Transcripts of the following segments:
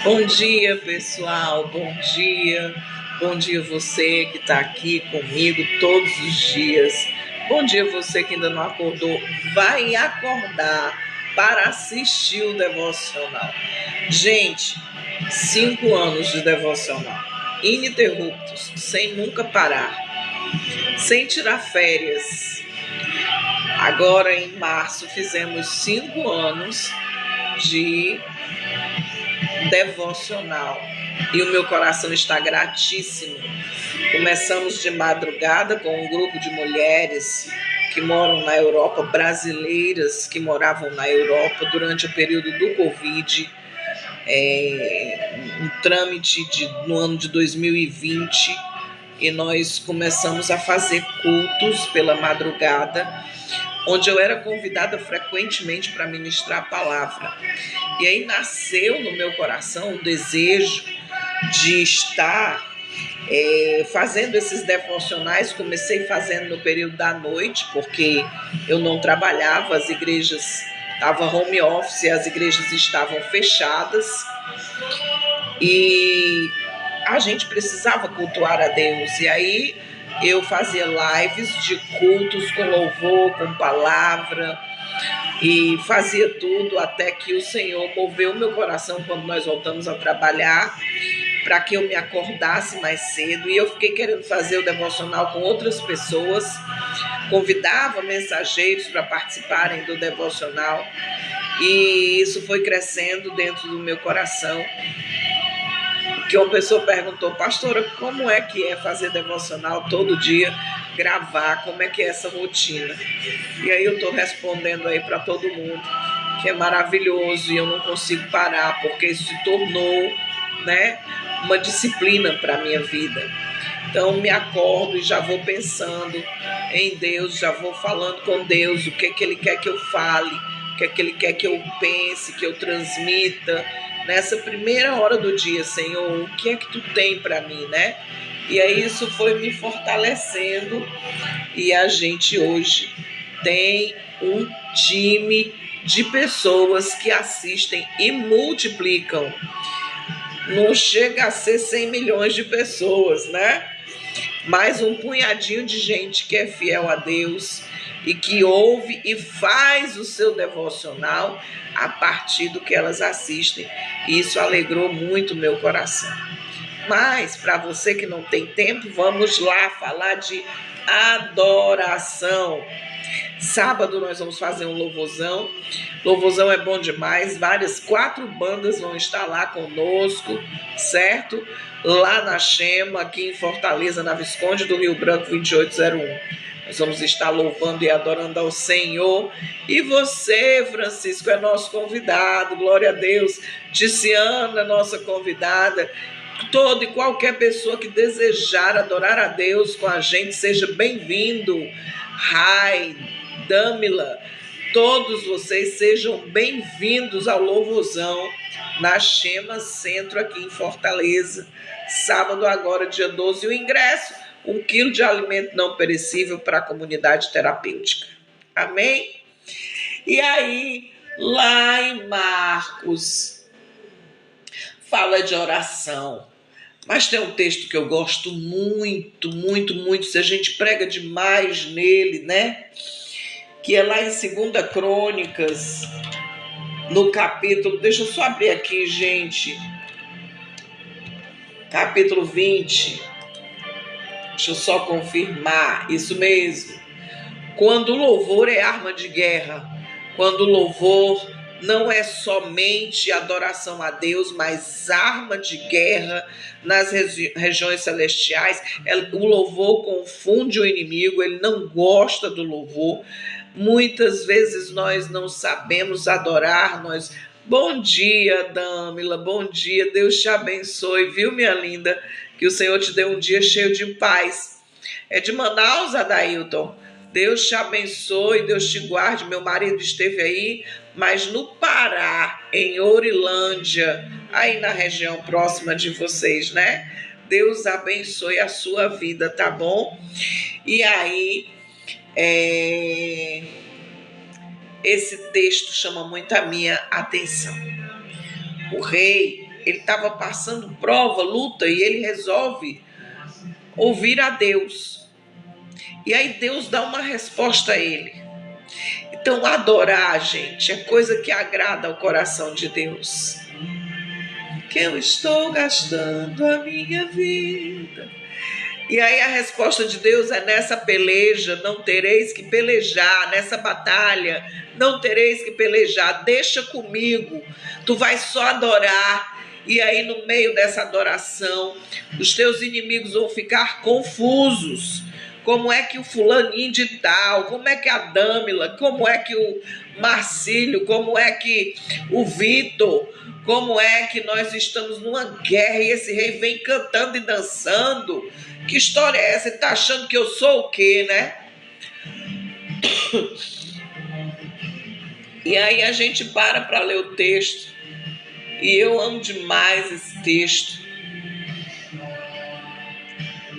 Bom dia, pessoal. Bom dia. Bom dia você que está aqui comigo todos os dias. Bom dia você que ainda não acordou. Vai acordar para assistir o devocional. Gente, 5 anos de devocional. Ininterruptos, sem nunca parar. Sem tirar férias. Agora em março fizemos 5 anos de devocional e o meu coração está gratíssimo. Começamos de madrugada com um grupo de mulheres que moram na Europa, brasileiras que moravam na Europa durante o período do Covid, um trâmite no ano de 2020, e nós começamos a fazer cultos pela madrugada, onde eu era convidada frequentemente para ministrar a palavra. E aí nasceu no meu coração o desejo de estar fazendo esses devocionais. Comecei fazendo no período da noite, porque eu não trabalhava, as igrejas estavam home office, as igrejas estavam fechadas, e a gente precisava cultuar a Deus. E aí eu fazia lives de cultos com louvor, com palavra, e fazia tudo até que o Senhor moveu meu coração quando nós voltamos a trabalhar, para que eu me acordasse mais cedo, e eu fiquei querendo fazer o devocional com outras pessoas, convidava mensageiros para participarem do devocional, e isso foi crescendo dentro do meu coração. Que uma pessoa perguntou: pastora, como é que é fazer devocional todo dia, gravar, como é que é essa rotina? E aí eu estou respondendo aí para todo mundo que é maravilhoso, e eu não consigo parar, porque isso se tornou, uma disciplina para a minha vida. Então me acordo e já vou pensando em Deus, já vou falando com Deus o que Ele quer que eu fale, o que Ele quer que eu pense, que eu transmita nessa primeira hora do dia. Senhor, o que é que Tu tem para mim, E aí isso foi me fortalecendo, e a gente hoje tem um time de pessoas que assistem e multiplicam. Não chega a ser 100 milhões de pessoas, Mas um punhadinho de gente que é fiel a Deus e que ouve e faz o seu devocional a partir do que elas assistem. E isso alegrou muito meu coração. Mas, para você que não tem tempo, vamos lá falar de adoração. Sábado nós vamos fazer um louvorzão. Louvorzão é bom demais. 4 bandas vão estar lá conosco, certo? Lá na Chema, aqui em Fortaleza, na Visconde do Rio Branco 2801. Nós vamos estar louvando e adorando ao Senhor. E você, Francisco, é nosso convidado. Glória a Deus. Ticiana, nossa convidada. Toda e qualquer pessoa que desejar adorar a Deus com a gente, seja bem-vindo. Rai, Dâmila, todos vocês sejam bem-vindos ao louvorzão na Chema Centro, aqui em Fortaleza. Sábado agora, dia 12, o ingresso, 1 quilo de alimento não perecível para a comunidade terapêutica. Amém? E aí, lá em Marcos, fala de oração. Mas tem um texto que eu gosto muito, muito, muito. Se a gente prega demais nele, Que é lá em 2 Crônicas, no capítulo... Deixa eu só abrir aqui, gente. Capítulo 20. Deixa eu só confirmar. Isso mesmo. Quando o louvor é arma de guerra. Quando o louvor não é somente adoração a Deus, mas arma de guerra nas regiões celestiais. O louvor confunde o inimigo, ele não gosta do louvor. Muitas vezes nós não sabemos adorar, Bom dia, Dâmila, bom dia, Deus te abençoe, viu, minha linda? Que o Senhor te dê um dia cheio de paz. É de Manaus, Adailton. Deus te abençoe, Deus te guarde. Meu marido esteve aí, mas no Pará, em Ourilândia, aí na região próxima de vocês, Deus abençoe a sua vida, tá bom? E aí, esse texto chama muito a minha atenção. O rei ele estava passando prova, luta, e ele resolve ouvir a Deus. E aí Deus dá uma resposta a ele. Então adorar, gente, é coisa que agrada ao coração de Deus. Que eu estou gastando a minha vida. E aí a resposta de Deus é: nessa peleja não tereis que pelejar, nessa batalha não tereis que pelejar, deixa comigo, tu vais só adorar. E aí no meio dessa adoração, os teus inimigos vão ficar confusos. Como é que o fulaninho de tal, como é que a Dâmila, como é que o Marcílio, como é que o Vitor, como é que nós estamos numa guerra e esse rei vem cantando e dançando? Que história é essa? Ele está achando que eu sou o quê, né? E aí a gente para ler o texto. E eu amo demais esse texto.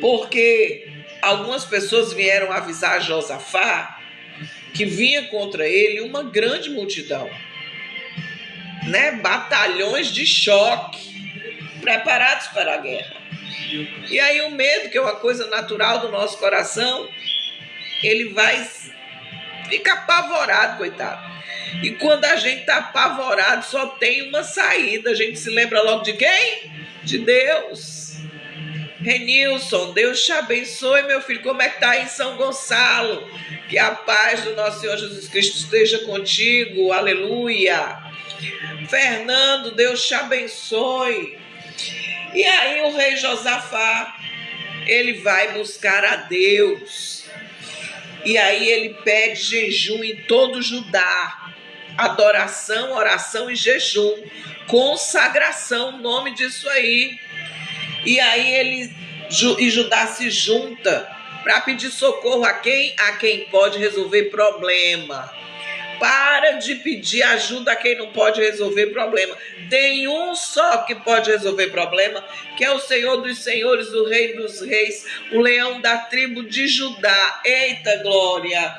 Porque algumas pessoas vieram avisar Josafá que vinha contra ele uma grande multidão, né? Batalhões de choque, preparados para a guerra. E aí o medo, que é uma coisa natural do nosso coração, ele vai ficar apavorado, coitado. E quando a gente está apavorado, só tem uma saída. A gente se lembra logo de quem? De Deus. Renilson, Deus te abençoe, meu filho. Como é que está aí em São Gonçalo? Que a paz do nosso Senhor Jesus Cristo esteja contigo. Aleluia. Fernando, Deus te abençoe. E aí o rei Josafá, ele vai buscar a Deus. E aí ele pede jejum em todo Judá. Adoração, oração e jejum. Consagração, o nome disso aí. E aí Judá se junta para pedir socorro a quem? A quem pode resolver problema. Para de pedir ajuda a quem não pode resolver problema. Tem um só que pode resolver problema, que é o Senhor dos Senhores, o Rei dos Reis, o leão da tribo de Judá. Eita glória!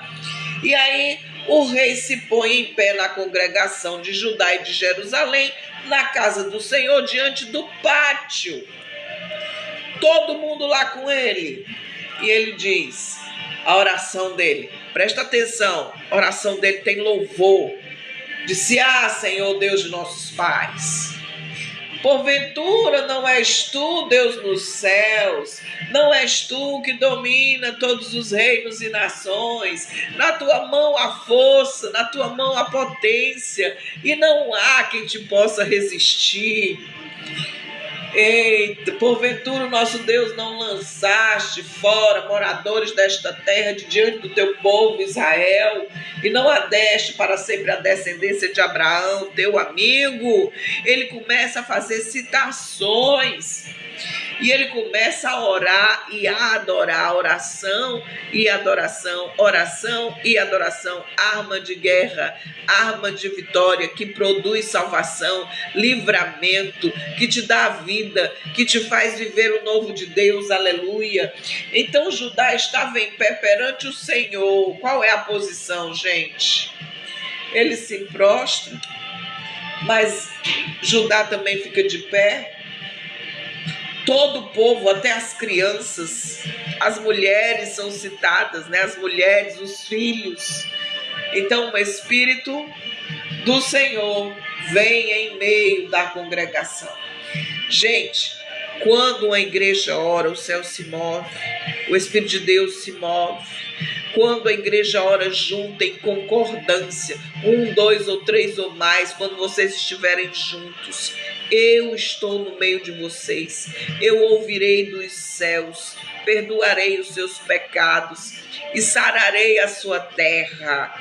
E aí o rei se põe em pé na congregação de Judá e de Jerusalém, na casa do Senhor, diante do pátio. Todo mundo lá com ele. E ele diz, a oração dele, presta atenção, a oração dele tem louvor. Disse: ah, Senhor Deus de nossos pais, porventura não és tu, Deus nos céus, não és tu que domina todos os reinos e nações, na tua mão a força, na tua mão a potência, e não há quem te possa resistir. Eita, porventura, nosso Deus, não lançaste fora moradores desta terra de diante do teu povo Israel, e não a deste para sempre a descendência de Abraão, teu amigo. Ele começa a fazer citações, e ele começa a orar e a adorar. Oração e adoração, oração e adoração, arma de guerra, arma de vitória, que produz salvação, livramento, que te dá vida, que te faz viver o novo de Deus, aleluia. Então Judá estava em pé perante o Senhor. Qual é a posição, gente? Ele se prostra, mas Judá também fica de pé. Todo o povo, até as crianças, as mulheres são citadas, né? As mulheres, os filhos. Então o Espírito do Senhor vem em meio da congregação. Gente, quando uma igreja ora, o céu se move, o Espírito de Deus se move. Quando a igreja ora junta em concordância, 1, 2 ou 3 ou mais, quando vocês estiverem juntos, eu estou no meio de vocês, eu ouvirei dos céus, perdoarei os seus pecados e sararei a sua terra.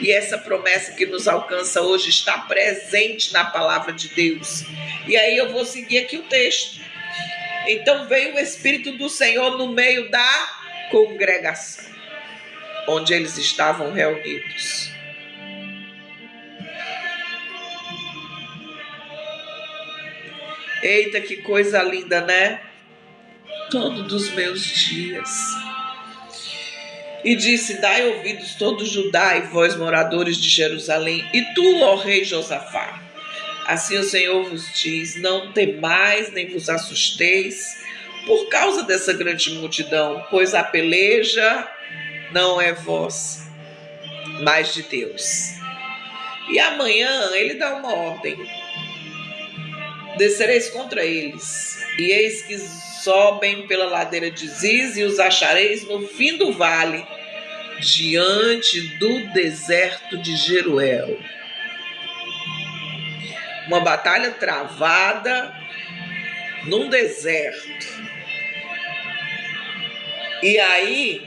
E essa promessa que nos alcança hoje está presente na palavra de Deus. E aí eu vou seguir aqui o texto. Então veio o Espírito do Senhor no meio da congregação, onde eles estavam reunidos. Eita, que coisa linda, né? Todos os meus dias. E disse: dai ouvidos todo Judá e vós, moradores de Jerusalém, e tu, ó rei Josafá, Assim o Senhor vos diz: não temais nem vos assusteis por causa dessa grande multidão, pois a peleja não é vossa, mas de Deus. E amanhã ele dá uma ordem: descereis contra eles, e eis que sobem pela ladeira de Ziz, e os achareis no fim do vale, diante do deserto de Jeruel. Uma batalha travada num deserto. E aí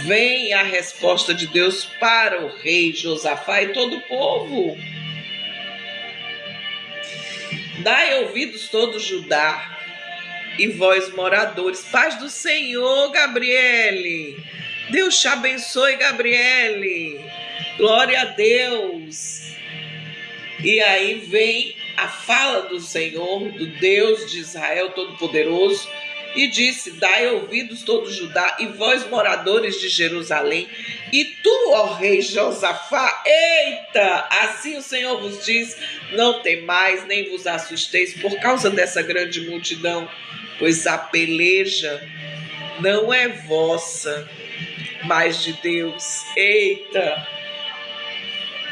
vem a resposta de Deus para o rei Josafá e todo o povo: dai ouvidos todo Judá, e vós moradores, paz do Senhor, Gabriele. Deus te abençoe, Gabriele. Glória a Deus. E aí vem a fala do Senhor, do Deus de Israel Todo-Poderoso, e disse: dai ouvidos todo Judá, e vós moradores de Jerusalém, e tu, ó rei Josafá, eita, assim o Senhor vos diz: não temais, nem vos assusteis por causa dessa grande multidão, pois a peleja não é vossa, mas de Deus. Eita!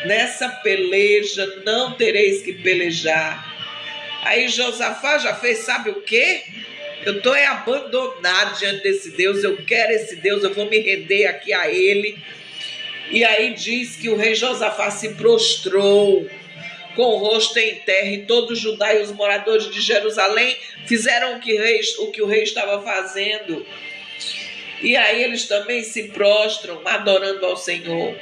Nessa peleja não tereis que pelejar. Aí Josafá já fez, sabe o quê? Eu estou abandonado diante desse Deus, eu quero esse Deus, eu vou me render aqui a ele. E aí diz que o rei Josafá se prostrou com o rosto em terra, e todo Judá e os moradores de Jerusalém fizeram o que o rei estava fazendo. E aí eles também se prostram, adorando ao Senhor.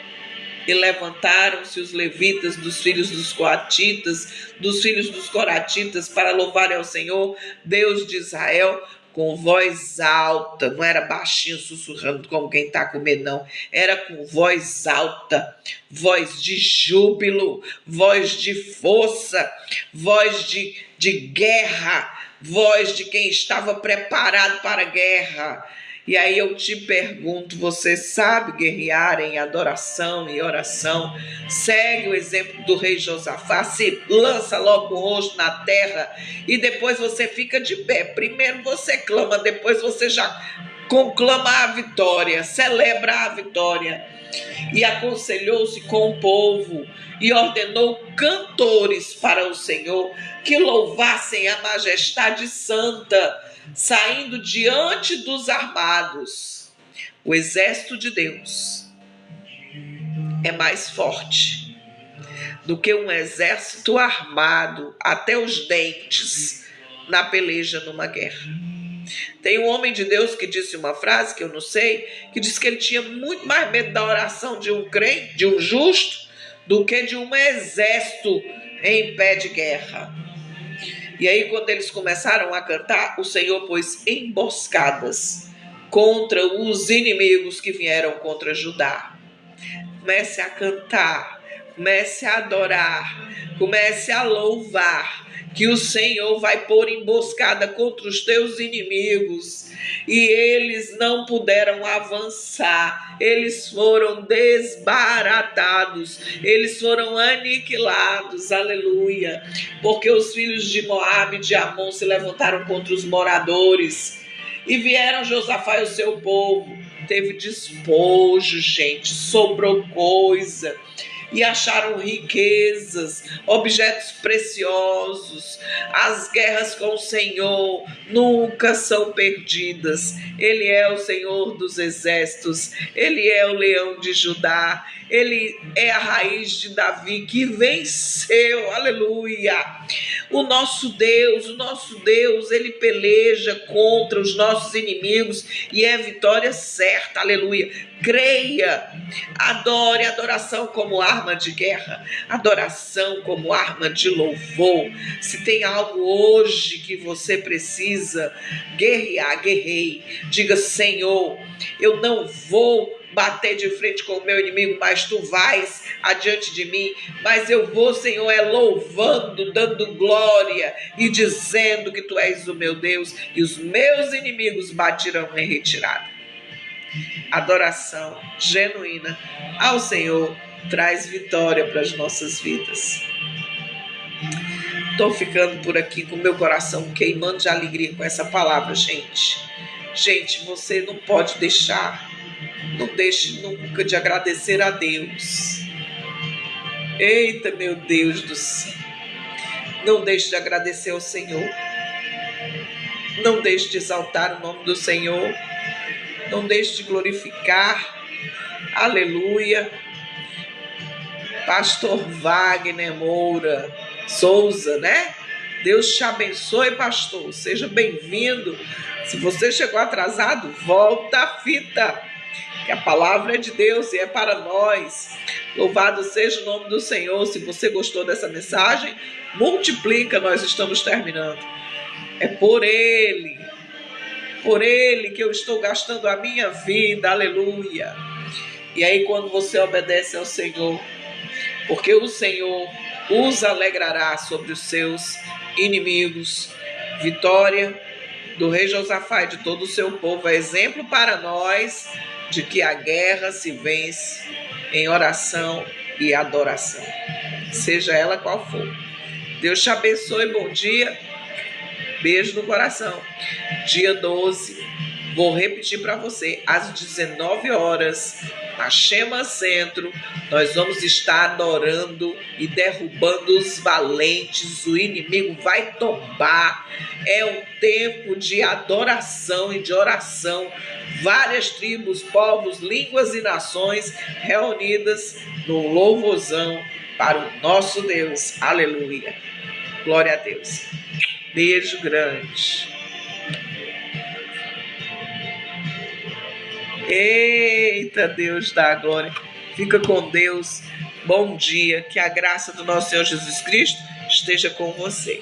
E levantaram-se os levitas dos filhos dos coatitas, dos filhos dos coratitas, para louvarem ao Senhor, Deus de Israel, com voz alta. Não era baixinho, sussurrando como quem está com medo, não. Era com voz alta, voz de júbilo, voz de força, voz de guerra, voz de quem estava preparado para a guerra. E aí eu te pergunto: você sabe guerrear em adoração e oração? Segue o exemplo do rei Josafá, se lança logo o rosto na terra e depois você fica de pé. Primeiro você clama, depois você já conclama a vitória, celebra a vitória. E aconselhou-se com o povo e ordenou cantores para o Senhor que louvassem a majestade santa, saindo diante dos armados. O exército de Deus é mais forte do que um exército armado até os dentes na peleja numa guerra. Tem um homem de Deus que disse uma frase que eu não sei, que disse que ele tinha muito mais medo da oração de um crente, de um justo, do que de um exército em pé de guerra. E aí, quando eles começaram a cantar, o Senhor pôs emboscadas contra os inimigos que vieram contra Judá. Comece a cantar, comece a adorar, comece a louvar, que o Senhor vai pôr emboscada contra os teus inimigos, e eles não puderam avançar, eles foram desbaratados, eles foram aniquilados, aleluia, porque os filhos de Moabe e de Amon se levantaram contra os moradores, e vieram Josafá e o seu povo, teve despojo, gente, sobrou coisa, e acharam riquezas, objetos preciosos. As guerras com o Senhor nunca são perdidas. Ele é o Senhor dos exércitos, ele é o leão de Judá, ele é a raiz de Davi que venceu, aleluia. O nosso Deus, ele peleja contra os nossos inimigos e é vitória certa, aleluia. Creia, adore, adoração como arma de guerra, adoração como arma de louvor. Se tem algo hoje que você precisa guerrear, guerreie. Diga: Senhor, eu não vou bater de frente com o meu inimigo, mas tu vais adiante de mim. Mas eu vou, Senhor, louvando, dando glória e dizendo que tu és o meu Deus, e os meus inimigos batirão em retirada. Adoração genuína ao Senhor traz vitória para as nossas vidas. Estou ficando por aqui com meu coração queimando de alegria com essa palavra, gente. Gente, você não pode deixar, não deixe nunca de agradecer a Deus. Eita, meu Deus do céu. Não deixe de agradecer ao Senhor. Não deixe de exaltar o nome do Senhor. Não deixe de glorificar. Aleluia. Pastor Wagner Moura Souza, né? Deus te abençoe, pastor. Seja bem-vindo. Se você chegou atrasado, volta a fita. Que a palavra é de Deus e é para nós. Louvado seja o nome do Senhor. Se você gostou dessa mensagem, multiplica, nós estamos terminando. É por Ele que eu estou gastando a minha vida, aleluia. E aí quando você obedece ao Senhor, porque o Senhor os alegrará sobre os seus inimigos. Vitória do rei Josafá e de todo o seu povo é exemplo para nós de que a guerra se vence em oração e adoração, seja ela qual for. Deus te abençoe, bom dia, beijo no coração. Dia 12, vou repetir para você, às 19 horas, na Chema Centro, nós vamos estar adorando e derrubando os valentes, o inimigo vai tombar. É um tempo de adoração e de oração, várias tribos, povos, línguas e nações reunidas no louvorzão para o nosso Deus, aleluia, glória a Deus, beijo grande. Eita, Deus da glória. Fica com Deus. Bom dia. Que a graça do nosso Senhor Jesus Cristo esteja com você.